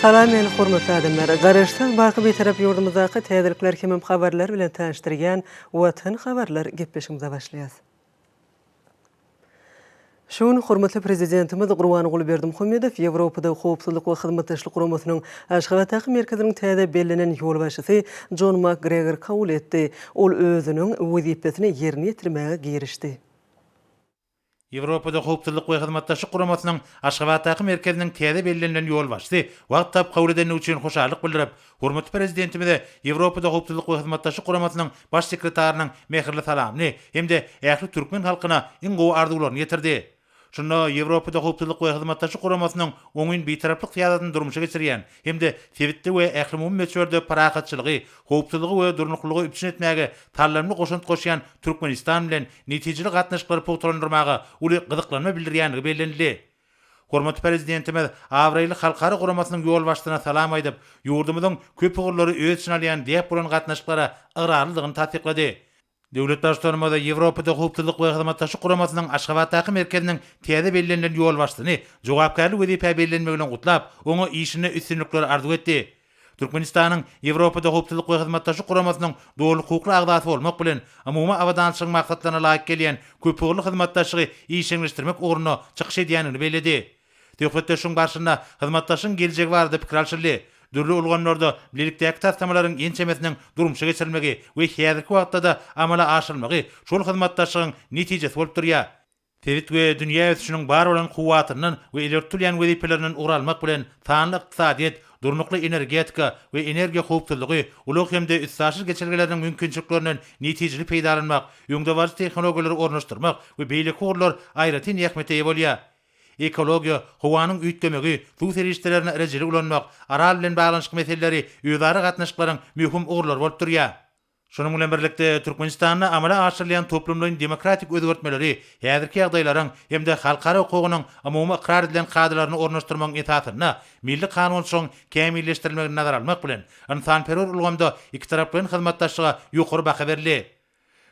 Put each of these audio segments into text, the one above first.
Salam el hormatly adamlar. Garaşsız baky betarap ýurdumyzdaky täzirlikler hemem habarlar bilen tanıştyrýan Watan habarlar gepleşigimize başlaýas. Şuň hormatly prezidentimiz Gurban Gulberdimuhammedow Ýewropada howpsuzlyk we hyzmatdaşlyk guramasynyň Aşgabatdaky merkeziniň täze bellenen ýolbaşçysy John McGregor kabul etdi. Ol özüniň wezipesini ýerine ýetirmäge girişdi. Ýewropada howpsuzlyk we hyzmatdaşlyk guramasynyň Aşgabatdaky merkeziniň täze bellenen ýolbaşçysy wagt tap kabul edeni üçin hoşarlyk bildirip, hormatly prezidentimize Ýewropada howpsuzlyk we hyzmatdaşlyk guramasynyň baş sekretarinyň mehirli salamyny hemde ähli türkmen halkyna iň gowy arzularyny ýetirdi. Şunda Ýewropada howpsuzlyk we hyzmatdaşlyk guramasynyň oňyn betaraplyk syýasatyny durmuşa geçirýän hemde sewitli we ähli mümmeçörde parakatçylygy, howpsuzlygy we durnuklygy üpçün etmäge tallamly goşunt goşýan Türkmenistan bilen netijeli gatnaşyklary pogtlandyrmaga uly gyzyklanma bildirýänligi bellenildi. Hormatly prezidentimiz Awraýly halkara guramasynyň ýolbaşçysyna salam aýdyp, ýurdumyzyň köp ugurlary öz için alýan diýip bolan gatnaşyklara ygranlygyny tatyklady. Döwlet başçylarymyza Ýewropada howpsuzlyk we hyzmatdaşlyk guramasynyň Aşgabatdaky merkeziniň täze bellenen ýolbaşçysyny jogapkärlik wezipe bellenmegi bilen gutlap, oňa işine üstünlikler arzu etdi. Türkmenistanyň Ýewropada howpsuzlyk we hyzmatdaşlyk guramasynyň dogry hukukly agdasy bolmak bilen umumy awadançylyk maksatlaryna laýyk gelýän köp ugurly hyzmatdaşlygy işeňleşdirmek ugruna çykyş edýänini belledi. Döwletde şuň barşyna hyzmatdaşyň geljegi barada pikir alşyrly. Dürli ulganlarda birlikdäki taslamalaryň ençemesiniň durmuşa geçirilmegi we häzirki wagtda da amala aşyrylmagy şol hyzmatdaşlygyň netijesi bolup durýar. Tewit we dünýä ösüşiniň bar bolan kuwatynyň we ilertilýän wezipeleriniň uralmak bilen sanly ykdysadyet, durnukly energetika we energiýa howpsuzlygy, ulug hemde üstsaşyr geçirgeleriň mümkinçiliklerinden netijeli peýdalanmak, ýöňde barjy tehnologiýalary ornaşdyrmak we beýleki urlar aýratyn ýakmete bolýar. Ekologiya, howanyň üýtgemegi, suw serişlerine erejeli ulanmak, aral bilen baglanşyk meseleleri ýözary gatnaşyklaryň möhüm ugurlary bolup durýar. Şonuň bilen birlikde Türkmenistanyň amala aşyrylýan toplumlaryň demokratik özgertmeleri, häzirki ýagdaýlaryň hemde halkara hukugynyň umumy ikrar edilen kadrlaryny ornaşdyrmagyň esasyna milli kanunçyň kämilleşdirilmegini nazara almak bilen insanperwer ulgamda iki taraplyň hyzmatdaşlyga ýokary baha berildi.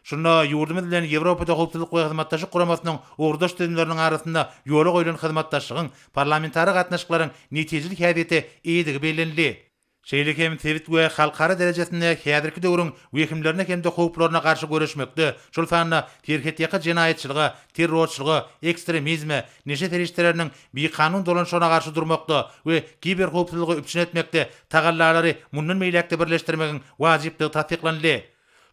Şunda ýurdumyz bilen Ýewropada howpsuzlyk we hyzmatdaşlyk guramasynyň ordaş düzümleriniň arasynda ýola goýulan hyzmatdaşlygyň parlamentary gatnaşyklaryň netijeli häsiýeti eýdigi bellenildi. Şeýle hem sewit we halkara derejesinde häzirki döwrüň wekimlerine hem de howplaryna garşy göreşmekde. Şol sanna terhetýaka jenaýetçiliga, terrorçylyga, ekstremizme, neşe terişleriniň bir kanun dolanşygyna garşy durmakda we kiber howpsuzlygy üpçün etmekde tagallalary mundan meýlekde birleşdirmegiň wajipligi tatbiklandy.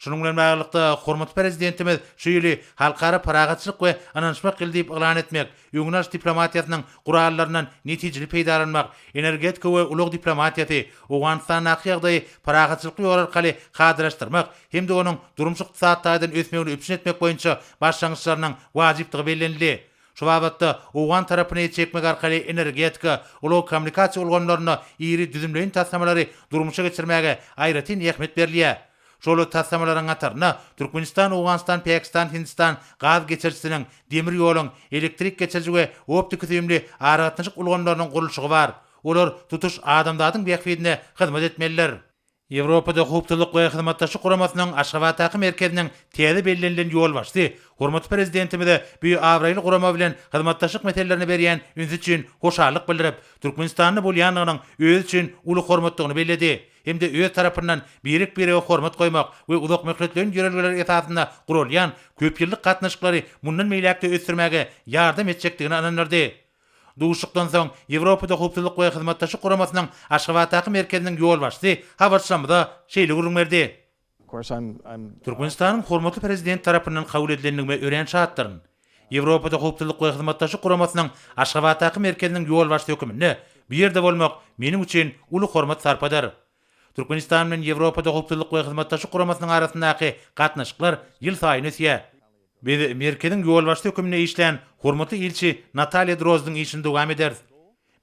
Şunun bilen baglanykda hormatly prezidentimiz şeýle halkara paragatçylyk we ananşmak gildip ýylan etmek, ýöňnaş diplomatiýasynyň gurallarynyň netijeli peýdalanmak, energetika we ulug diplomatiýasy, Owganistan ýagdaýy paragatçylyk ýol arkaly hadyraşdyrmak hemde onuň durmuşyk ykdysadydan ösmegini üpçün etmek boýunça başlangyçlarynyň wajipligi bellenildi. Şu wagtda Owan tarapyna çekmek arkaly energetika, ulug kommunikasiýa ulgamlaryna ýeri düzümleýin taslamlary durmuşa geçirmäge aýratyn ähmet berilýär. Şolu taslamalaryň gatarına Türkmenistan, Owganistan, Pakistan, Hindistan gaz geçirçisiniň, demir ýoluň, elektrik geçirçi we optik süýümli aragatnaşyk ulgamlarynyň gurulşygy bar. Olar tutuş adamlaryň bähfidine hyzmat etmeliler. Ýewropada howpsuzlyk we hyzmatdaşlyk guramasynyň Aşgabatdaky merkeziniň täze bellenlen ýolbaşçysy, hormatly prezidentimize bu Awraýly gurama bilen hyzmatdaşlyk meselelerini berýän üns üçin hoşarlyk bildirip, Türkmenistanyň bolýanlygynyň öz üçin uly hormatlygyny belledi. Hemde öz tarapyndan birik-birege hormat goýmak we uzak möhletlerin ýörelgeleri esasynda gurulýan köp ýyllyk gatnaşyklary mundan meýlekde ösdürmäge ýardam etjekdigini ananlardy. Duşukdan soň Ýewropada howpsuzlyk we hyzmatdaşlyk guramasynyň Aşgabatdaky merkeziniň ýolbaşçysy habarçylamyda şeýle gurulmady. Türkmenistanyň hormatly prezident tarapyndan kabul edilendigine ören şartlaryň Ýewropada howpsuzlyk we hyzmatdaşlyk guramasynyň Aşgabatdaky merkeziniň ýolbaşçy hökümine bir ýerde bolmak meniň üçin uly hormat sarpadar. Türkmenistan bilen Ýewropada howpsuzlyk we hyzmatdaşlyk guramasynyň arasyndaky gatnaşyklar ýyl saýyn ösýär. Biz merkeziniň ýolbaşçy hökümine işleýän hormatly ilçi Natalya Drozdyň işini dowam eder.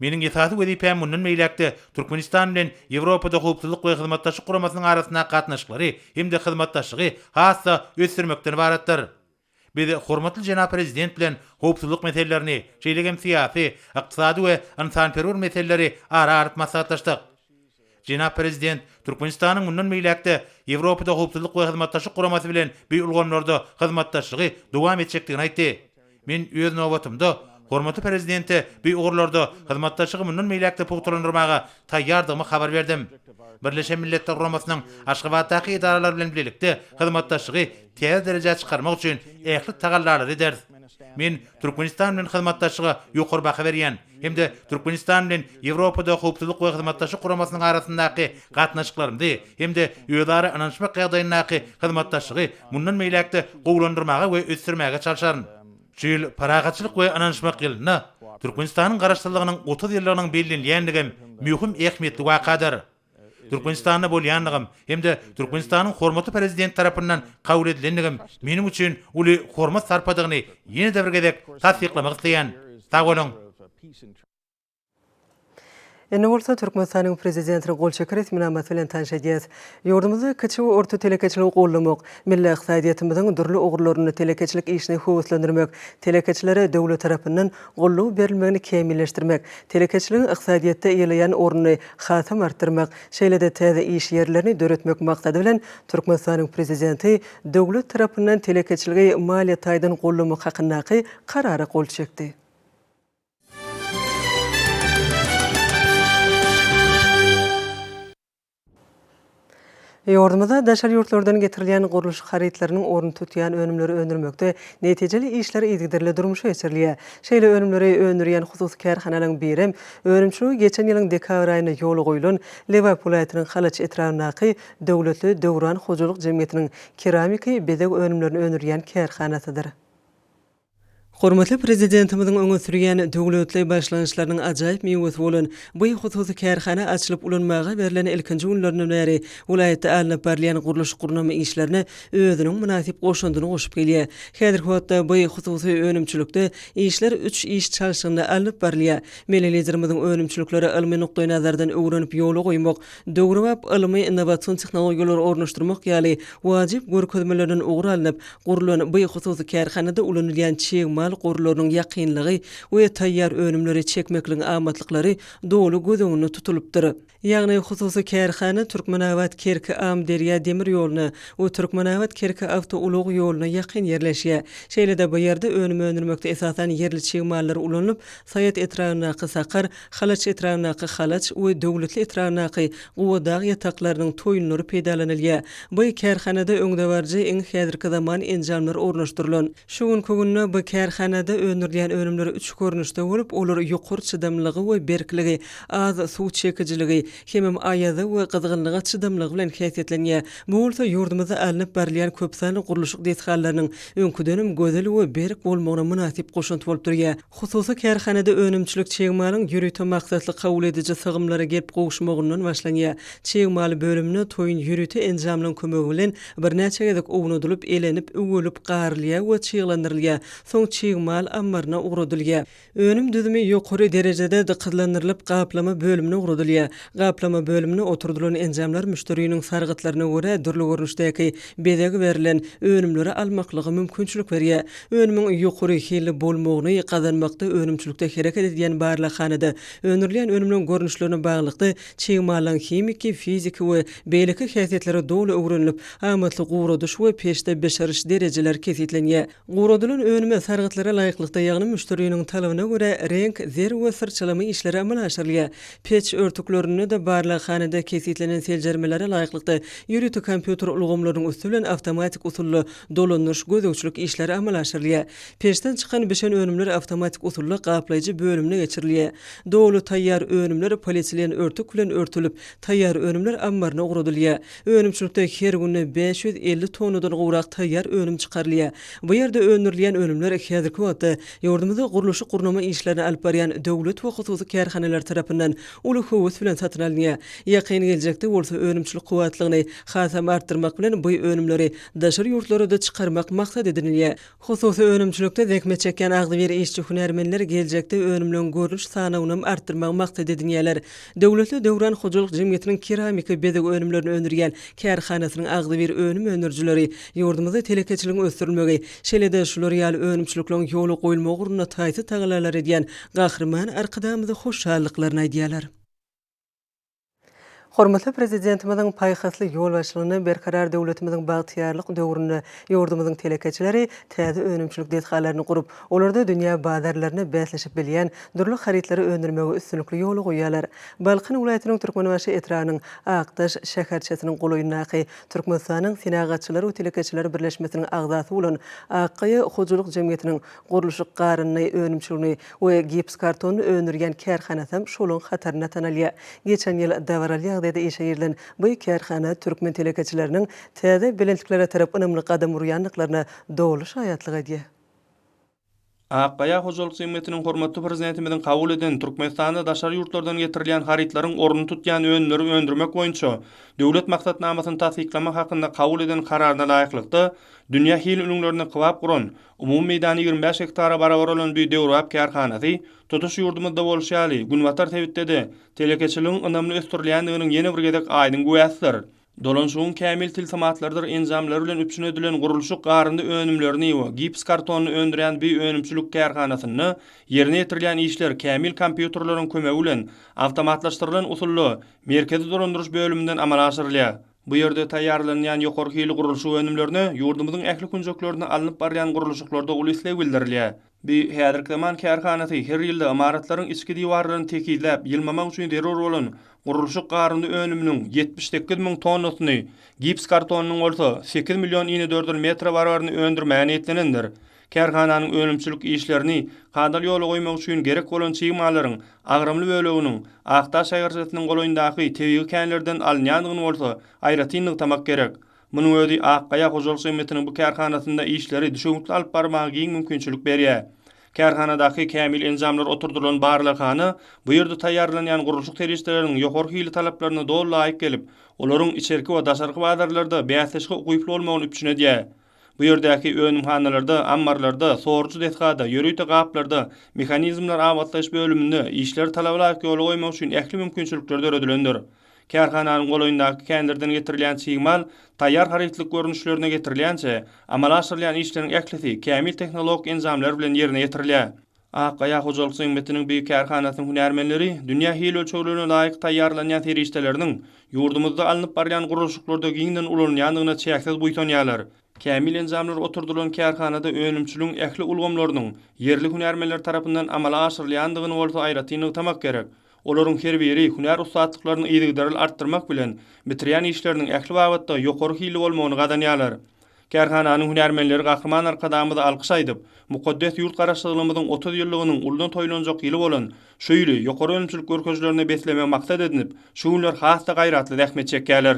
Meniň esasy wezipem mundan meýlekde Türkmenistan bilen Ýewropada howpsuzlyk we hyzmatdaşlyk guramasynyň arasyndaky gatnaşyklary hemde hyzmatdaşlygy hassa ösdürmekden ibaretdir. Biz hormatly jenap prezident bilen howpsuzlyk meselelerini, şeýlegem syýasy, ykdysady we insanperwer meseleleri ara-ara maslahatlaşdyk. Jenap prezident Türkmenistanyň mundan meýlekde Ýewropada howpsuzlyk we hyzmatdaşlyk guramasy bilen bir ulgamlarda hyzmatdaşlygy dowam etjekdigini aýtdy. Men öz nowbatymda Hormatly prezidenti bu uğurlarda hyzmatdaşygy mundan meýlekde pugtulandyrmaga taýýardygymy habar berdim. Birleşen Milletler Guramasynyň Aşgabatdaky idaralar bilen birlikde hyzmatdaşygy täze derejä çykarmak üçin ähli tagallar eder. Men Türkmenistan bilen hyzmatdaşyga ýokary baha berýän hemde Türkmenistan bilen Ýewropada howpsuzlyk we hyzmatdaşyk guramasynyň arasyndaky gatnaşyklarymdy hemde ýödary ananşmak ýagdaýyndaky hyzmatdaşygy mundan meýlekde gowlandyrmaga we ösdürmäge çalışaryn. Şol paragaçylyk we ananşmak ýylyna Türkmenistanyň garaşdyrlygynyň 30 ýyllygynyň bellenýänligi mühim ähmiýetli wakadyr. Türkmenistan'da bolýanlygym hemde Türkmenistanyň hormatly prezident tarapyndan kabul edilendigim menim üçin uly hormat sarpadygyny ýene-de bir gezek tasdiklamak isleýän. Sag bolun. Ene bolsa Türkmenistanyň prezidentini golçeker etminamaty bilen tanşadýas. Ýurdumyzda kiçik we orta telekeçilik gollamak, milli iqtisadiyatymyzyň dürli ogurlaryny telekeçilik işini howslandyrmak, telekeçilere döwlet tarapyndan gollaw berilmegini kämilleşdirmek, telekeçiligiň iqtisadiyatda ýylaýan ornuny hasam artdyrmak, şeýle-de täze iş ýerlerini döretmek maksady bilen Türkmenistanyň prezidenti döwlet tarapyndan telekeçiligi maliýet taýdan gollamak hakyndaky karary golçekdi. Ýurdumyzda daşary ýurtlardan getirilýän guruluş haritlarynyň orny tutýan önümleri öndürmekde netijeli işler izgidirli durmuşa geçirilýär. Şeýle önümleri öndürýän hususy kärhanalaryň biri önümçiligi geçen ýylyň dekabr aýyna ýoly goýulan Lewap vilayatynyň Halaç etranyndaky döwletli Döwran hojalyk jemgyýetiniň keramika bezek önümlerini öndürýän kärhanasydyr. Hormatly prezidentimiziň öňe sürýän döwletli başlanýyşlarynyň ajaýyp meýwesi bolan bu hususy kärhana açylyp ulanmaga berilen ilkinji günlerden beri vilayatda alınıp berilýän guruluş gurnama işlerini özüniň münasip goşundyny goşup gelýär. Häzirki wagtda bu hususy önümçilikde işler 3 iş çalışygynda alınıp berilýär. Melelizirimiziň önümçilikleri ilmi nokdaý nazardan öwrenip ýola goýmak, döwrewap ilmi innowasion tehnologiýalary ornaşdyrmak ýaly wajyp görkezmelerden ugry alınıp gurulan bu hususy kärhanada ulanylýan çeýme gurularynyň ýakynlygy we taýýar önümleri çekmekliň amatlykları dolu göz öňünde tutulupdyr. Ýagny hususy kärhana Türkmenawat Kerki Amderýa demir ýoluny we Türkmenawat Kerki awtoulyk ýoluny ýakyn ýerleşýär. Şeýle-de bu ýerde önümi öndürmekde esasan yerli çeýmelleri ulanyp, Saýat etranyndaky Sakar, Halaç etranyndaky Halaç we döwletli etranyndaky Gowada ýataklarynyň toýunlary peýdalanylýar. Bu kärhanada öňde barjy iň häzirki zaman enjamlar ornaşdyrylan. Şu gününe bu kärhanada öndürýän önümleri 3 görnüşde bolup, olar ýokary çydamlygy we berkligi, az suw çekijiligi, hemem aýazy we gyzgynlyga çydamlygy bilen häsiýetlenýär. Bu bolsa ýurdumyzda alınıp berilýän köp sanly guruluşyk detgallarynyň öňküdenim gözel we berk bolmagyna münasip goşunty bolup durýar. Hususy kärhanada önümçilik çeýmeliň ýürütme maksatly kabul ediji sygymlara gelip gowuşmagyndan başlanýar. Çeýmeli bölümini toýun ýürütme enjamlaryň kömegi bilen bir näçe gezek ownadylyp, elenip, öwülüp garlýar we çyýglandyrylýar. Soň çeýmal ammaryna ugradylýar. Önüm düzümi ýokary derejede diqqatlandyrylyp gaplama bölümine ugradylýar. Gaplama bölümine oturdulan enjamlar müşteriniň sargytlaryna görä dürli görnüşdäki bezegi berilen önümleri almaklygy mümkinçilik berýär. Önümiň ýokary hili bolmagyny gazanmakda önümçilikde hereket edýän barlykhanada öndürilýän önümlerin görnüşlerine baglykda çeýmalaryň hemiki, fiziki we beýleki häsiýetleri dolu öwrenilip, amatly gowradyş we peşde beşeriş derejeler kesitlenýär. Gowradylan önüme sargytlara laýyklykda ýagny müşteriniň talabyna görä renk, zer we sırçalama işleri amal aşyrylýar. Peç örtüklerini de barlykhanada kesitlenen seljermelere laýyklykda ýürütme kompýuter ulgamlarynyň üstünden awtomatik usulla dolanyş gözegçilik işleri amal aşyrylýar. Peşden çykan beşen önümler awtomatik usulla gaplaýjy bölümine geçirilýär. Dolu taýýar önümler polietilen örtük bilen örtülüp, taýýar önümler ammaryna ugradylýar. Önümçilikde her güni 550 tonadan gowrak taýýar önüm çykarylýar. Bu ýerde öndürilýän önümler häzirki wagtda ýurdumyzda guruluşy gurnama işlerini alyp barýan döwlet we hususy kärhanalar tarapyndan uly höwes bilen satyn alınýar. Ýakyn geljekde bolsa önümçilik kuwatlygyny hasam artdyrmak bilen bu önümleri daşary ýurtlarda çykarmak maksat edilýär. Hususy önümçilikde zekme çekýän agdyr işçi hunärmenler geljekde önümleriň görnüş sanawyny artdyrmak maksat edilýärler. Döwletli Döwran hojalyk jemgyýetiniň keramika bezek önümlerini öndürýän kärhanasynyň agdyr önüm öndürjileri ýurdumyzda telekeçiligiň ösdürilmegi, şeýle-de şular ýaly önümçilikleň ýoly goýulmagy ugruna taýsy tagalalar edýän gahrman arkadamyzy hoşallyklaryny aýdýarlar. Hormatly prezidentimizin paýhasly ýol başlygyny berkarar döwletimiziň bagtyarlyk döwründe ýurdumyzyň telekeçileri täze önümçilik detgalaryny gurup, olarda dünýä bazarlaryny bäsleşip bilýän durly harytlary öndürmegi üstünlikli ýoly goýýarlar. Balkyn welaýatynyň Türkmenbaşy etranyň Aqtaş şäherçesiniň goloýundaky Türkmenistanyň Sinagatçylary we Telekeçileri birleşmesiniň agzasy bolan Aqaýa hojuluk jemgyýetiniň gurulşy garyny önümçiligini we gips kartony öndürgen kärhanasam şolun hataryna tanalýar. Geçen ýyl dawaralýa da işe yerilen bu kärhana Türkmen telekeçilerinin täze bilentliklere tarap ynymly gadam urýanlyklaryna dogry şaýatlyk edýär. Aqaýa hojuluk jemgyýetiniň hormatly prezidentimiziň kabul eden Türkmenistanda daşary ýurtlardan getirilýän harytlaryň orny tutýan önleri öndürmek boýunça döwlet maksatnamasyny tasdiklamak hakynda kabul eden kararyna laýyklykda dünýä hil ünlülerini kybap guran umumy meýdany 25 hektara barabar olan bir döwrap kärhanasy tutuş ýurdumyzda bolşýaly Günwatar tebitde telekeçiligiň ynamly ösdürilýändiginiň ýene bir gedek aýdyň goýasydyr. Dolanşugyň kämil tilsamatlardyr enzamlary bilen üpçün edilen gurulşyk garynda önümlerini we gips kartonyny öndüren bir önümçilik kärhanasyny ýerine ýetirilýän işler kämil kompýuterlaryň kömegi bilen awtomatlaşdyrylan usully merkezi dolandyryş bölüminden amala aşyrylýar. Bu ýerde taýýarlanýan ýokarky hili gurulşy önümlerini ýurdumyzyň ähli kunjoklarynda alınıp barýan gurulşyklarda uly bildirilýär. Bir häzirki zaman kärhanasy her ýylda imaratlaryň içki diwarlaryny tekizläp, ýylmamak üçin derur bolan gurulşyk garynda önüminiň 78.000 tonnasyny gips kartonynyň bolsa 8 million ýene 4 metre barabaryny öndürmäni etlenendir. Kärhananyň önümçilik işlerini kadal ýola goýmak üçin gerek bolan çygmalaryň agrymly böleginiň Aqtaş şäherçesiniň goloýundaky tebigi känlerden alınýandygyny bolsa aýratynlyk tamak gerek. Munyň özi Aqaýa hojuluk jemgyýetiniň bu kärhanasynda işleri düşüňlikli alyp barmagy mümkinçilik berýär. Kärhanadaky kämil enzamlar oturdurylan barlykany bu ýerde taýýarlanýan gurulşyk terişleriniň ýokarky hili talaplaryna dol laýyk gelip, olaryň içerki we daşarky bazarlarda bäsleşik ukyply bolmagyny üpçün edýär. Bu ýerdäki önümhanalarda, ammarlarda, sorucu detgada, ýörüýte gaplarda, mehanizmlar awatlaş bölüminde işler talablaryk ýola goýmak üçin ähli mümkinçilikler döredilendir. Kärhananyň goloýundaky känlerden getirilýän çygmal taýýar harytlyk görnüşlerine getirilýänçe, amala aşyrylýan işleriň äklisi kämil tehnologik enzamlar bilen ýerine ýetirilýär. Aqaýa hojuluk jemgyýetiniň büýük kärhanasynyň hünärmenleri dünýä hil ölçeglerine laýyk taýýarlanýan terişdeleriniň ýurdumyzda alınıp barýan gurulşyklarda giňden ulanýandygyna çäksiz buýtanýarlar. Kämil enzamlar oturdurylan kärhanada önümçiligiň ähli ulgamlarynyň yerli hünärmenler tarapyndan amala aşyrylýandygyny bolsa aýratynlyk tamak gerek. Olaryň her biri hünär ustatlyklaryny ýygydarly artdyrmak bilen bitirýän işleriniň ähli wagtda ýokarky hili bolmagyny gadanýarlar. Kärhananyň hünärmenleri gahrman arkadamyda alkyş aýdyp, mukaddes ýurt garaşdyrlygymyzyň 30 ýyllygynyň uldan toýlanjak ýyly bolan şöýli ýokary önümçilik görkezlerini beslemek maksat edinip, şu günler hasta gaýratly rahmet çekýärler.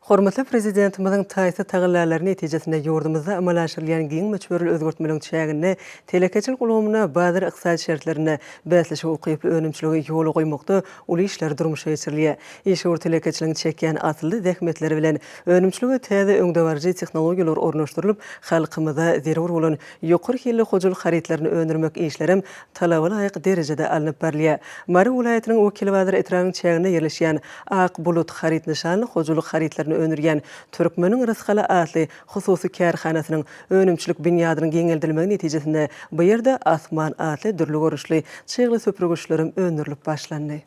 Hormatly prezidentimizin taýsy tagyllaryny netijesinde ýurdumyzda amala aşyrylýan giň möçberli özgertmeliň çägine telekeçilik ulgamyna bazar ykdysady şertlerine bäsleşik ukyply önümçiligi ýola goýmakda uly işler durmuşa geçirilýär. Eşur telekeçiligiň çekýän asly zähmetleri bilen önümçiligi täze öňdewarjy tehnologiýalar ornaşdyrylyp, halkymyza zerur bolan ýokary hili hojuluk harytlaryny öndürmek işlerim talaba laýyk derejede alınıp berilýär. Mary welaýatynyň wekili bazar etranyň çägine ýerleşýän Ak bulut haryt nişanly hojuluk harytlaryny önürgen Türkmeniň Rysgaly adly hususy kärhanasynyň önümçilik binýadynyň geňeldilmegi netijesinde bu ýerde Asman adly dürli görüşli çygly söpürgüçlerim öndürilip başlandy.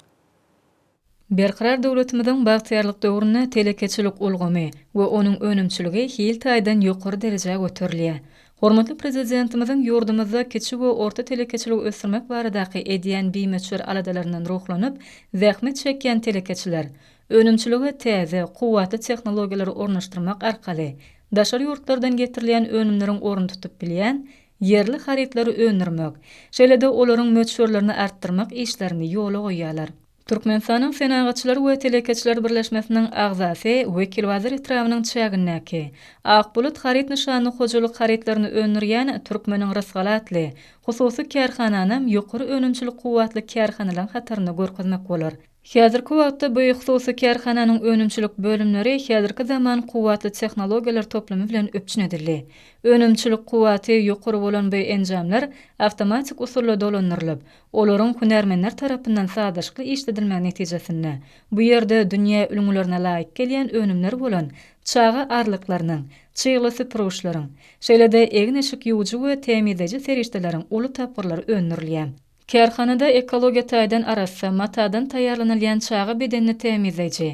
Berkarar döwletimiziň bagtyarlyk döwründe telekeçilik ulgamy we onuň önümçiligi hil taýdan ýokary derejäge göterilýär. Hormatly prezidentimiziň ýurdumyzda kiçik we orta telekeçilik ösdürmek baradaky edýän biýmeçler aladalarynyň ruhlanyp, zähmet çekýän telekeçiler önümçiligi täze, kuwatly tehnologiýalary ornaşdyrmak arkaly daşary ýurtlardan getirilýän önümleriň orny tutup bilýän yerli harytlary öndürmek, şeýle-de olaryň möçberlerini artdyrmak işlerini ýola goýýarlar. Türkmenistanyň Sinagatçylary we Telekeçiler birleşmesiniň agzasy wekil wazir etranynyň çägindäki Akbulut haryt nişanly hojuluk harytlaryny öndürýän Türkmeniň Rysgaly adly hususy kärhananam ýokary önümçilik kuwatly kärhanalar hataryny görkezmek bolar. Häzirki wagtda bu hususy kärhananyň önümçilik bölümleri häzirki zaman kuwatly tehnologiýalar toplamy bilen öpçün edildi. Önümçilik kuwaty ýokary bolan bu enzamlar awtomatik usulla dolandyrylyp, olaryň hünärmenler tarapyndan sadaşykly işledilmegi netijesinde bu ýerde dünýä ülgülerine laýyk gelýän önümler bolan çağa arlyklarynyň, çygly süpürgüçleriň, şeýle-de egin eşik ýuwjy we temizleji serişdeleriň uly tapgyrlary öndürilýär. Kärhanada ekologiya taýdan arassa matadan taýýarlanylýan çagy bedenini temizleýji,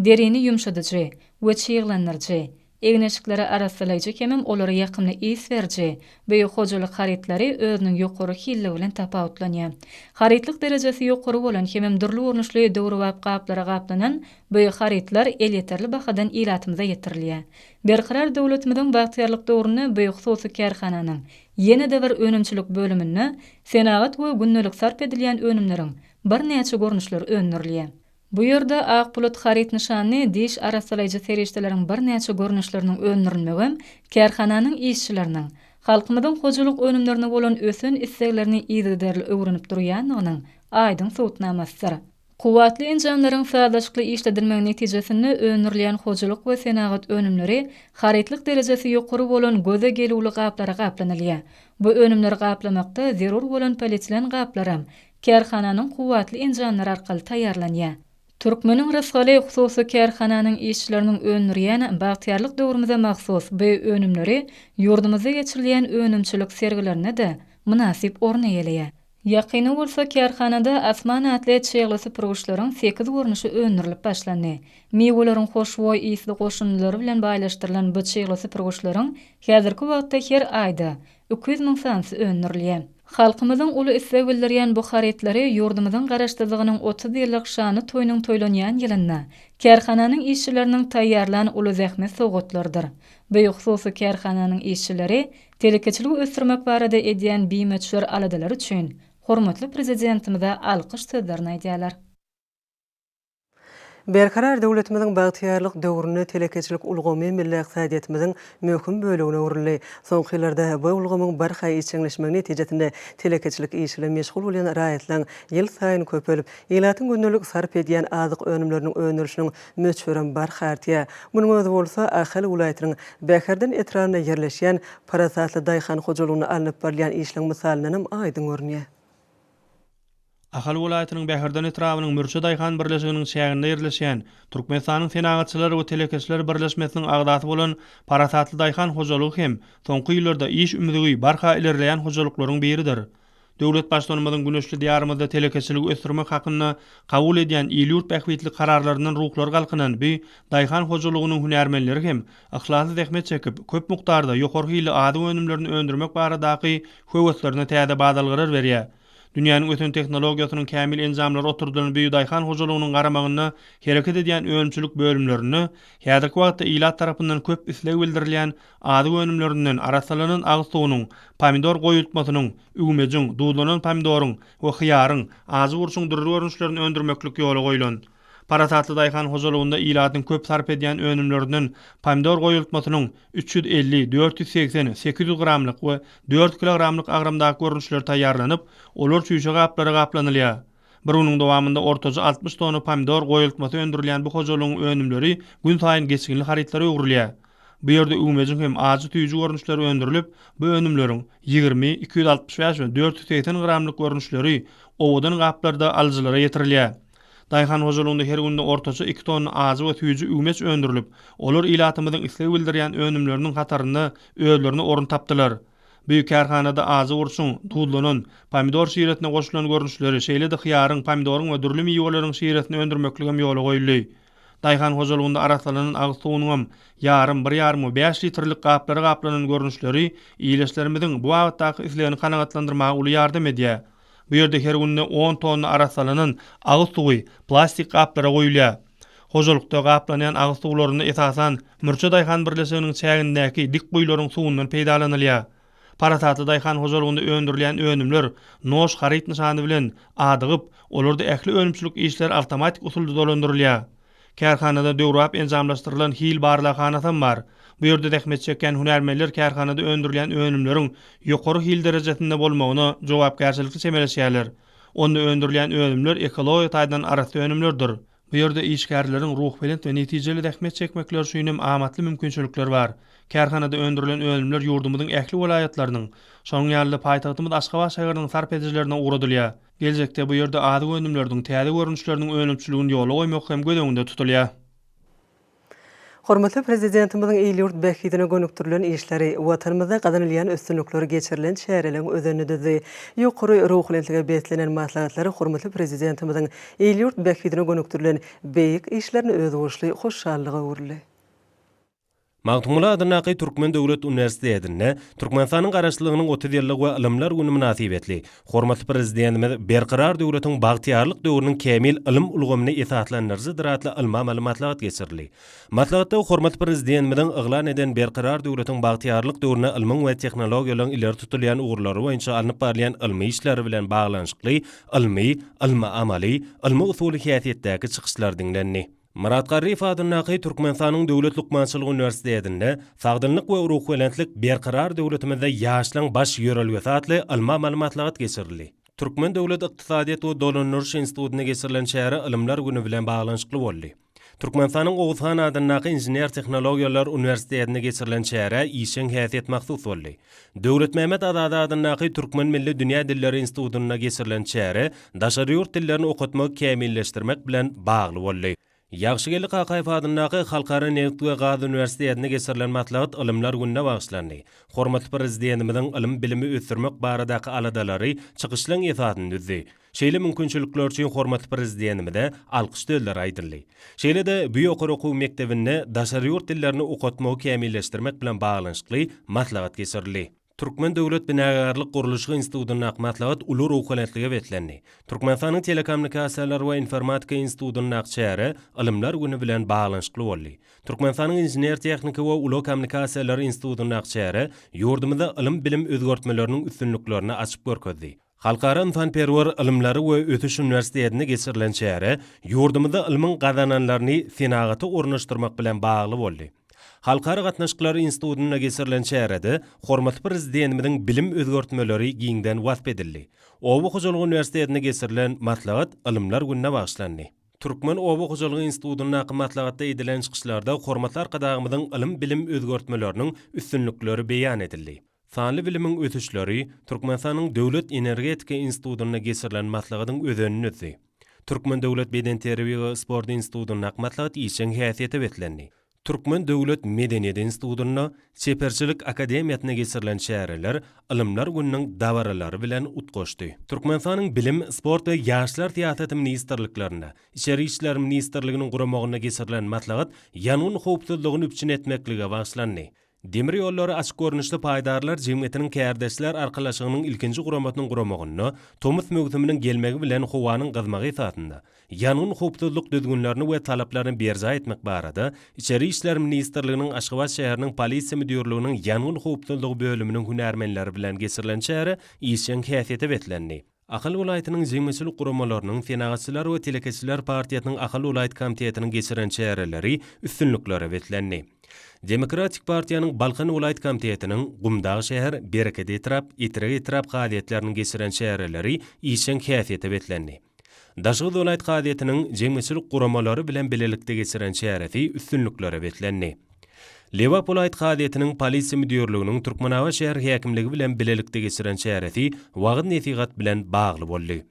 derini yumşadyjy we çyýglanyrjy, egneşiklere arassalyjy kemem olary ýakymly is berji, beýi hojalyk harytlary özüniň ýokary hille bilen tapawutlanýar. Harytlyk derejesi ýokary bolan kemem durly görnüşli döwrewap gaplara gaplanan beýi harytlar el ýeterli bahadan ilatymyza ýetirilýär. Berqarar döwletimiziň bagtyrlyk döwrüne beýi hususy kärhananyň ýene-de bir önümçilik bölümine senagat we günnelik sarp edilýän önümleriň bir näçe görnüşleri öňürilýär. Bu ýerde ak bulut haryt nişany diş arassalyjy serişdeleriň bir näçe görnüşleriniň öňürilmegi kärhananyň işçileriniň halkymyzyň hojalyk önümlerine bolan ösen isleglerini ýygyderli öwrenip durýanynyň aýdyň sowutnamasydyr. Kuwatly enjamlaryň sazlaşykly işledilmegi netijesinde öňürilýän hojalyk we senagat önümleri harytlyk derejesi ýokary bolan göze gelýüli gaplara gaplanylýar. Bu önümleri gaplamakda zerur bolan polietilen gaplar kärhananyň kuwatly enjamlary arkaly taýýarlanýar. Türkmeniň Rasgaly hususy kärhananyň işçileriniň öňürýän bagtyrlyk döwrümizde mahsus bu önümleri ýurdumyzda geçirilýän önümçilik sergilerine de münasip orna ýeleýär. Ýakyny bolsa kärhanada asman atly çeýglisi purguşlaryň 8 görnüşi öňürilip başlandy. Mewlelerin hoşboý isli goşunlary bilen baýlaşdyrylan bu çeýglisi purguşlaryň häzirki wagtda her aýda 200 000 sanyny öňürilýär. Halkymyzyň uly isleg bildirýän bu harytlary ýurdumyzyň garaşdyrdygynyň 30 ýyllyk şany toýnyň toýlanýan ýylyna kärhananyň işçileriniň taýýarlan uly zähmet sowgatlarydyr. Bu hususy kärhananyň işçileri telekeçilik ösdürmek barada edýän biýmeçler aladalar üçin hormatly prezidentimize alkyş sözlerini aýdýarlar. Berkarar döwletimiziň bagtyrlyk döwrüne telekeçilik ulgamy milli iqtisadiyetimiziň möhüm bölegine uruly. Soňky ýyllarda bu ulgamyň barha içiňleşmegi netijesinde telekeçilik işle meşgul bolan raýatlaryň ýyl saýyn köpelip, ýylatyň günnelik sarp edýän azyk önümleriniň öňürüşiniň möçberem barha artýar. Munyň özü bolsa Ahal welaýatynyň Beherden etrawyna ýerleşýän parasatly daýhan hojalygyny alınıp barýan işleň misalynam aýdyň görünýär. Ahal welaýatynyň Beherden etrawynyň Mürşid Aýhan birleşiginiň şäherinde ýerleşýän Türkmenistanyň senagatçylary we telekeçiler birleşmesiniň agdaty bolan Parasatly Daýhan hojalygy hem soňky ýyllarda iş ümidigi barha ilerleýän hojalyklaryň biridir. Döwlet başlanmadan güneşli diýarymyzda telekeçilik ösdürmek hakyna kabul edýän ýylt ähwitli kararlarynyň ruhlar galkynan bu daýhan hojalygynyň hünärmenleri hem ahlasy zähmet çekip köp mukdarda ýokary ýyly ady önümlerini öndürmek baradaky höwetlerini täze badalgyrar berýär. Dünýäniň öten teknologiýasynyň kämil enjamlary oturdulan bu daýhan hojalygynyň garamagyna hereket edýän öňçülük bölümlerini häzirki wagtda ilat tarapyndan köp isleg bildirilýän ady önümlerinden arasalanan agsuwynyň, pomidor goýultmasynyň, ügmejiň, duýlanan pomidoryň we hyýaryň azy urşuň durry görnüşlerini öndürmeklik ýoly goýulan. Parasatly daýhan hojalygynda ilatyň köp sarp edýän önümlerinden pomidor goýultmasynyň 350, 480, 800 gramlyk we 4 kilogramlyk agramdaky görnüşler taýýarlanyp, olar süýje gaplara gaplanylýar. Bir onuň dowamında ortaça 60 tonu pomidor goýultmasy öndürilýän bu hojalygyň önümleri gün saýyn geçiňli harytlary öwrülýär. Bu ýerde ügmejiň hem azy tüýjü görnüşleri öndürilip, bu önümleriň 20, 265 we 480 gramlyk görnüşleri owadan gaplarda alyjylara ýetirilýär. Daýhan hojalygynda her günde ortaça 2 ton azy we tüýjü ügmeç öndürilip, olar ilatymyzyň isleg bildirýän önümleriniň hatarynda özlerini orun tapdylar. Büyük kärhanada azy urşuň, tuğlanan, pomidor şiiretine goşulan görnüşleri, şeýle-de hyýaryň, pomidoryň we durly meýweleriň şiiretini öndürmekligem ýoly goýulýar. Daýhan hojalygynda arasalanan agsuwynyň ýarym 1,5 litrlik gaplara gaplanan görnüşleri iýleşlerimiziň bu wagtdaky islegini kanagatlandyrmaga uly ýardam edýär. Bu ýerde her günde 10 ton arasalanan agyz suwy plastik gaplara goýulýar. Hojalykda gaplanýan agyz suwlaryny esasan Mürşid Aýhan birleşiginiň çägindäki dik goýlaryň suwundan peýdalanylýar. Parasatly daýhan hojalygynda öndürilýän önümler noş haryt nişany bilen adygyp, olarda ähli önümçilik işler awtomatik usulda dolandyrylýar. Kärhanada döwrap enjamlaşdyrylan hil barlakhanatam bar. Bu ýerde zähmet çeken hünärmenler kärhanada öndürilýän önümleriň ýokary hil derejesinde bolmagyna jogapkärçilikli çemeleşýärler. Onda öndürilýän önümler ekologiýa taýdan arasy önümlerdir. Bu ýerde işgärleriň ruh bilen we netijeli zähmet çekmekler üçin amatly mümkinçilikler bar. Kärhanada öndürilen önümler ýurdumyzyň ähli welaýatlarynyň, şonuň ýaly paýtagtymyz Aşgabat şäheriniň sarp edicilerine uğradylýar. Gelecekde bu ýerde ady önümleriniň täze görnüşleriniň önümçiligini ýola goýmak hem gödeňinde tutulýar. Hormatly prezidentimizin ýylyurt bähidine gönükdirilen işleri, watanymyzda gazanylýan üstünlikleri geçirilen şäherlerin özüni düzi, ýokary ruhlanlyga betlenen maslahatlary hormatly prezidentimizin ýylyurt bähidine gönükdirilen beýik işlerini özgürçli hoşşallyga uğurly. Magtumula adynaqy Türkmen Döwlet Uniwersitetinde Türkmenistanyň garaşlygynyň 30 ýyllyk we ilmler güni münasibetli hormatly prezidentimiz berqarar döwletiň bagtyarlyk döwrüniň kämil ilm ulgamyny esaslandyrjy diratly ilma maglumatlar geçirildi. Matlagatda hormatly prezidentimiziň yglan eden berqarar döwletiň bagtyarlyk döwrüne ilmiň we tehnologiýalaryň ileri tutulýan uğurlary boýunça alınıp barýan ilmi işleri bilen baglanşykly ilmi amaly, ilmi usuly häsiýetdäki çykyşlar dinlendi. Murat Garif adynaqy Türkmenistanyň Döwlet Lukmançylyk Uniwersitetinde sagdynlyk we ruhwelentlik berqarar döwletimizde ýaşlaň baş ýörelgi satly ilma maglumatlar geçirildi. Türkmen Döwlet Iqtisadiýat we Dolanýaryş Institutyna geçirilen şäher ilimler güni bilen baglanşykly boldy. Türkmenistanyň Owuzhan adynaqy Injinier Tehnologiýalar Uniwersitetinde geçirilen şäher işin häsiýet maksus boldy. Döwlet Mehmet Azad adynaqy Türkmen Milli Dünýä Dilleri Institutyna geçirilen şäher daşary ýurt dillerini okutmak, kämilleşdirmek bilen bagly boldy. Ýagşygely Qaqaýew adynaqy Halkara Neft we Gaz Uniwersitetinde geçirilen matlagat ilimler gününe bagşlandy. Hormatly prezidentimiziň ilim bilimi ösürmek baradaky aladalary çykyşlaryň esasyny düzdi. Şeýle mümkinçilikler üçin hormatly prezidentimize alkyş döller aýdyldy. Şeýle-de bu ýokary okuw mekdebinde daşary ýurt dillerini okutmagy kämilleşdirmek bilen baglanşykly matlagat geçirildi. Türkmen Döwlet Binagarlyk Guruluşy Institutynyň matlagat uly ruhwelentlige betlendi. Türkmenistanyň Telekommunikasiýalar we Informatika Institutynyň şäher ilimler güni bilen baglanşykly boldy. Türkmenistanyň Injinier Tehnika we Uly Kommunikasiýalar Institutynyň şäher ýurdumyzda ilim bilim özgörtmeleriniň üstünliklerini açyp görkezdi. Halkara infanperwer ilimleri we ötüş uniwersitetinde geçirilen şäher ýurdumyzda ilmiň gazananlaryny senagaty ornaşdyrmak bilen bagly boldy. Halkara gatnaşyklary institutyna geçirilen şäherde hormatly prezidentimiziň bilim özgörtmeleri giňden wasp edildi. Owa Hojalyk Uniwersitetinde geçirilen matlagat ilimler gününe bagşlandy. Türkmen Owa Hojalyk Institutynyň matlagatda edilen çykyşlarda hormatly arkadagymyzyň ilim bilim özgörtmeleriniň üstünlikleri beýan edildi. Sanly bilimiň ötüşleri Türkmenistanyň Döwlet Energetika Institutyna geçirilen matlagatyň özünü ötdi. Türkmen Döwlet Beden Terbiýe we Sport Institutynyň matlagat işin häsiýeti betlendi. Türkmen Döwlet Medeniýet Institutyna Çeperçilik Akademiýasyna geçirilen şäherler ilimler gününiň dawaralary bilen utgoşdy. Türkmenistanyň Bilim, Sport we Ýaşlar Teatry ministrliklerinde, İçeri işler ministrliginiň guramagyna geçirilen matlagat ýanyň howpsuzlygyny üpçün etmeklige başlandy. Demir ýollary açyk görnüşli paýdarlar jemgyýetiniň kärdeşler arkalaşygynyň ilkinji guramatynyň guramagyny, Tomuz mögüminiň gelmegi bilen howanyň gyzmagy esasynda ýanyň howpsuzlyk düzgünlerini we talaplaryny berja etmek barada İçeri işler ministrliginiň Aşgabat şäheriniň polisiýa müdürliginiň ýanyň howpsuzlygy bölüminiň hünärmenleri bilen geçirilen şäher işin häsiýeti betlendi. Ahal ulaýatynyň jemgyýetçilik guramalarynyň Fenagatçylar we Telekeçiler partiýasynyň Ahal ulaýat komitetiniň geçirilen şäherleri üstünlikleri betlendi. Demokratik Partiýanyň Balkan ulaýat komitetiniň Gumdag şäher, Bereket etrap, Itirek etrap gaýetleriniň geçirilen şäherleri işin häsiýeti betlendi. Daşgy ulaýat gaýetiniň jemgyýetçilik guramalary bilen bilelikde geçirilen şähereti üstünlikleri betlendi. Lewap ulaýat gaýetiniň polisiýa müdürliginiň Türkmenawa şäher häkimligi bilen bilelikde geçirilen şähereti wagt nesihat bilen bagly boldy.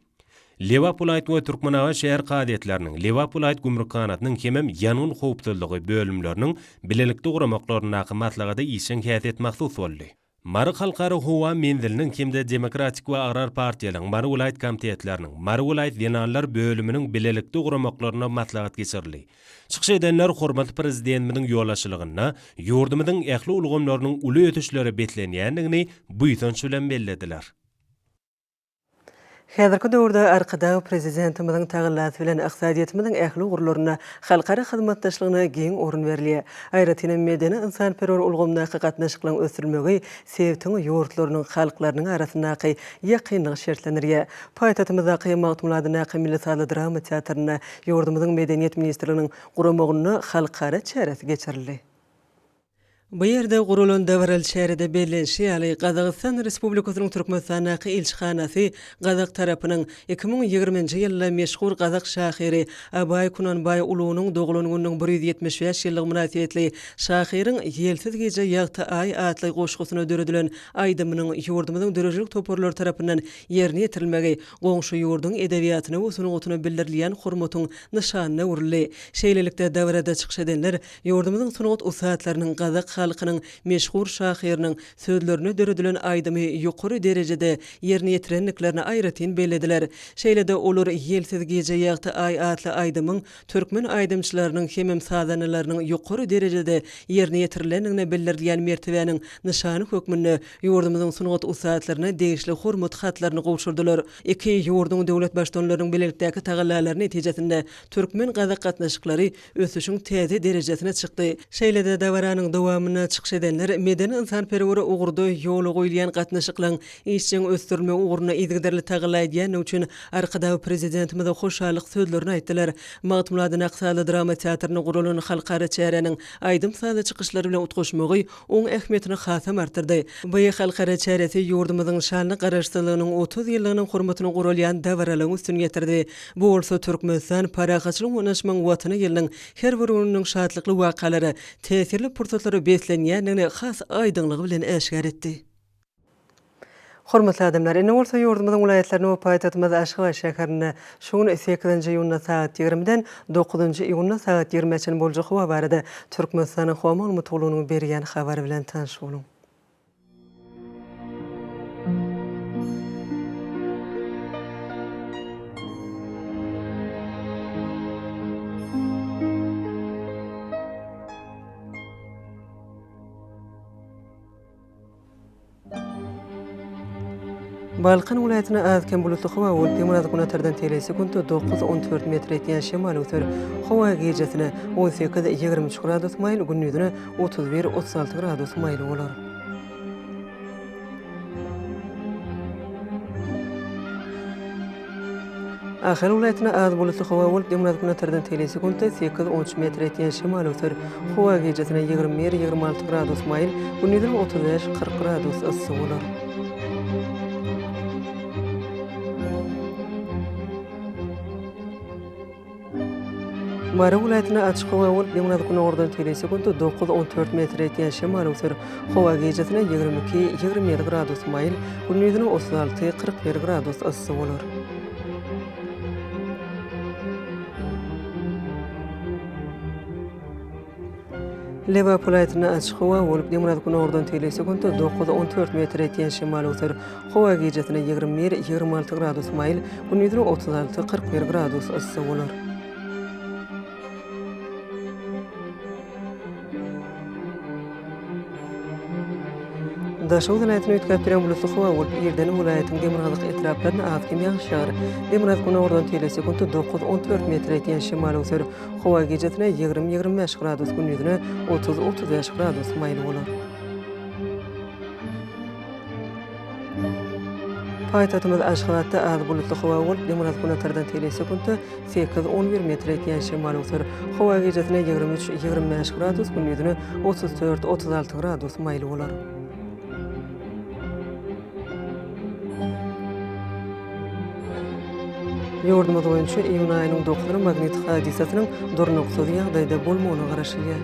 Lewap ulaýat we Türkmenawa şäher gaýetleriniň Lewap ulaýat gümrük kanatynyň hemem ýanyň howpsuzlygy bölümleriniň bilelikde guramaklaryna matlagada işin häsiýet maksus boldy. Mary halkary howa menziliniň kimde Demokratik we Agrar partiýalaryň Mary ulaýat komitetleriniň Mary ulaýat ýenanlar bölüminiň bilelikde guramaklaryna matlagat geçirildi. Çykyş edenler hormatly prezidentimiziň ýollaşylygyna ýurdumyzyň ähli ulgamlarynyň uly ötüşleri betlenýändigini bu ýytanç bilen bellediler. Häzirki döwürde arkada prezidentimiziň tagyllaty bilen iqtisadiýetimiziň ähli ugurlaryna halkara hyzmatdaşlygyna giň orun berilýär. Aýratynä medeni insanperwer ulgamdaky gatnaşyklaryň ösürmegi sebäptiň ýurtlarynyň halklarynyň arasyndaky ýakynlygy şertlenirýär. Paýtatymyzdaky Magtumladynaky Milli Sazly Drama Teatryna ýurdumyzyň medeniýet ministrliginiň guramagyny halkara çäresi geçirildi. Bu yerde gurulan Davral şäherinde bellenşi ýaly Gazaqstan Respublikasynyň Türkmenistanaky elçixanasy Gazaq tarapynyň 2020-nji ýylda meşhur Gazaq şahyry Abay Kunanbay ulunyň dogulanynyň 175 ýyllyk münasibetli şahyryň ýelsiz gece ýagty ay atly goşgusyna döredilen aýdymynyň ýurdumyzyň dörejilik toporlary tarapyndan ýerine ýetirilmegi goňşy ýurduň edebiýatyna we sunugatyna bildirilýän hormatyň nişanyna urildi. Şeýlelikde davrada çykyş edenler ýurdumyzyň sunugat usatlarynyň Gazaq halkynyň meşhur şahyrynyň sözlerine döredilen aýdymy ýokary derejede ýerine ýetirenliklerini aýratyn bellediler. Şeýlede olar ýelsiz gece ýagty ay atly aýdymyň türkmen aýdymçylarynyň hemem sazanalarynyň ýokary derejede ýerine ýetirilenligine bildirilýän mertebäniň nişany hökmünde ýurdumyzyň sunugat usatlaryna degişli hormat hatlaryny gowşurdylar. Iki ýurduň döwlet başdanlarynyň bilelikdäki tagallaryny netijesinde türkmen Gazaq gatnaşyklary ösüşiň täze derejesine çykdy. Şeýlede dawaranyň dowamyna çykyş edenler medeni insanperwer ugurda ýola goýulýan gatnaşyklaryň işçiň ösdürme uguruna izgiderli tagalaýdýan üçin arkada prezidentimize hoşallyk sözlerini aýtdylar. Magtymladyň Aksaly drama teatryny gurulan halkara çäheriniň aýdym saly çykyşlary bilen utgaşmagy oň ähmiýetini hasam artyrdy. Bu halkara çäheresi ýurdumyzyň şanly garaşdyrylygynyň 30 ýyllygynyň hormatyny gurulýan dawaralaryň üstün ýetirdi. Bu bolsa Türkmenistan parahaçylyk onaşmaň watyny ýylyň her bir günüň şadlykly wakalary, tesirli pursatlary beslenýänini has aýdynlygy bilen eşgär etdi. Hormatly adamlar, ene bolsa ýurdumyzyň vilayetlerini we paýtagtymyz Aşgabat şäherine şuň 8-nji ýylyna saat 20-den 9-njy ýylyna saat 20-çe boljak hawa barada Türkmenistanyň hawa maglumatlygynyň berýän habary bilen tanış boluň. Balkan vilayatyna azken bulutly hawa bolup Demiraz günatardan telesekundy 9-14 metr etýän şemal öter. Hawa gejesine 18-23 gradus maýl, gündüzine 31-36 gradus maýl bolar. Ahir vilayatyna az bulutly hawa bolup Demiraz günatardan telesekundy 8-13 metr etýän şemal öter. Hawa gejesine 21-26 gradus maýl, gündüzine 35-40 gradus ysy bolar. Mara vilayatyna açyk hawa bolup Demiraz günatardan telesekundy 9-14 metr etýän şemal öter. Hawa gejesine 22-27 gradus maýl, gündüzine 36-41 gradus ysy bolar. Leva vilayatyna açyk hawa bolup Demiraz günatardan telesekundy 9-14 metr etýän şemal öter. Hawa gejesine 21-26 gradus maýl, gündüzine 36-41 gradus ysy bolar. Daşow vilayatyny ötkäp bilen bulutly hawa bolup ýerden vilayatyň Demirgazyk etraplaryna az kim ýagşar. Demirgaz günatardan telesekundy 9-14 metr etýän şemal öter. Hawa gejesine 20-25 gradus, gündüzine 30-35 gradus maýl bolar. Paýtagtymyz Aşgabatda az bulutly hawa bolup Demirgaz günatardan telesekundy 8-11 metr etýän şemal öter. Hawa gejesine 23-25 gradus, gündüzine 34-36 gradus maýl bolar. Ýurdumyz boýunça iýun aýynyň 9-ny magnetik hadisasynyň durnuksuz ýagdaýda bolmagyna garaşylýar.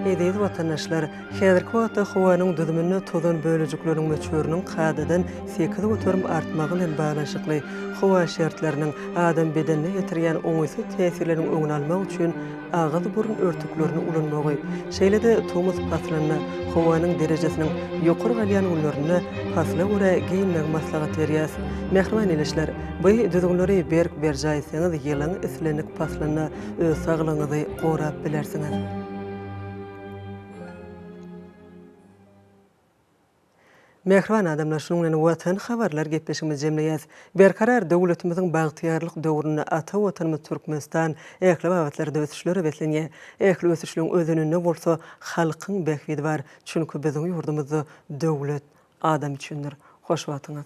Edeýet watandaşlar, häzirki wagtda howanyň düzümine tozan bölejikleriniň möçöriniň kadadan 8 götürüm artmagy bilen baglanşykly hawa şertleriniň adam bedenine ýetirýän oňysy täsirleriniň öňüni almak üçin agyz burun örtüklerini ulanmagy, şeýlede tomuz paslanyna howanyň derejesiniň ýokary galýan günlerine pasla görä giyinmek maslahat berýär. Mehriban eleşler, bu düzgünleri berk berjaýsaňyz ýylyň islenik paslanyna öz saglygyňyzy gorap bilersiňiz. Mehriban adamlar, şunun bilen watan habarlar gepleşigimiz jemleýäs. Berkarar döwletimiziň bagtyarlyk döwrüne ata watanymyz Türkmenistan ähli wagtlarda ösüşleri beslenýär. Ähli ösüşlüň özünde bolsa halkyň behwidi bar. Çünki biziň ýurdumyzda döwlet adam üçindir. Hoş wagtyňyz.